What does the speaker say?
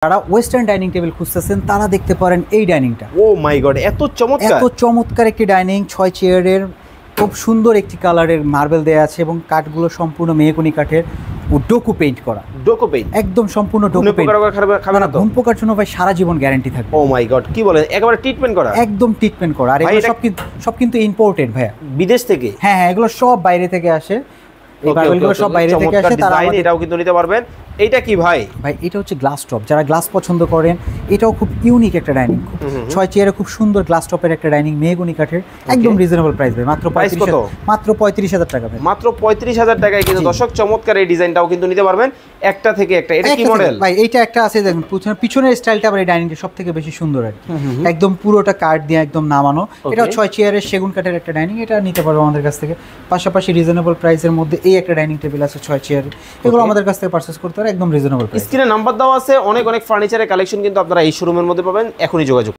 যারা western dining table খুঁজতেছেন তারা দেখতে পারেন এই ডাইনিংটা। ও মাই গড, এত চমৎকার একটি ডাইনিং, 6 চেয়ারের, খুব সুন্দর একটি কালারের মার্বেল দেয়া আছে এবং কাঠগুলো সম্পূর্ণ মেহগনি কাঠের ও ডোকো পেইন্ট করা। ডোকো পেইন্ট একদম সম্পূর্ণ ডোকো পেইন্ট। খাবে না তো? ঘুম পোকার জন্য ভাই সারা জীবন গ্যারান্টি থাকবে। ও মাই গড, কি বলেন, একেবারে ট্রিটমেন্ট করা? একদম ট্রিটমেন্ট করা। আর এগুলো সব কিন্তু ইম্পোর্টেড ভাইয়া, বিদেশ থেকে। হ্যাঁ হ্যাঁ, এগুলো সব বাইরে থেকে আসে। এই মার্বেলগুলো সব বাইরে থেকে আসে। তারা এটাও কিন্তু নিতে পারবেন। এইটা কি ভাই? ভাই এটা হচ্ছে গ্লাস টপ, যারা গ্লাস পছন্দ করেন এটাও খুব ইউনিক একটা ডাইনিং। 6 চেয়ারে খুব সুন্দর গ্লাস টপের একটা ডাইনিং, মেহগনি কাঠের, একদম রিজনেবল প্রাইস ভাই, মাত্র 35,000 টাকা ভাই। মাত্র 35,000 টাকায় কিন্তু দর্শক চমৎকার এই ডিজাইনটাও কিন্তু নিতে পারবেন একটা থেকে একটা। এটা কি মডেল ভাই? এইটা একটা আছে দেখুন, পিছনের স্টাইলটা আবার এই ডাইনিংটা সবথেকে বেশি সুন্দর আর কি। একদম পুরোটা কাঠ দিয়ে একদম নামানো। এটা 6 চেয়ারের সেগুন কাঠের একটা ডাইনিং, এটা নিতে পারবো আমাদের কাছ থেকে। পাশাপাশি রিজনেবল প্রাইসের মধ্যে এই একটা ডাইনিং টেবিল আছে 6 চেয়ারের, এগুলো আমাদের কাছ থেকে পারচেজ করতে পারে একদম রিজনেবল প্রাইস। স্ক্রিনে নাম্বার দেওয়া আছে, অনেক ফার্নিচারের কালেকশন কিন্তু আপনারা এই শোরুমের মধ্যে পাবেন, এখনই যোগাযোগ।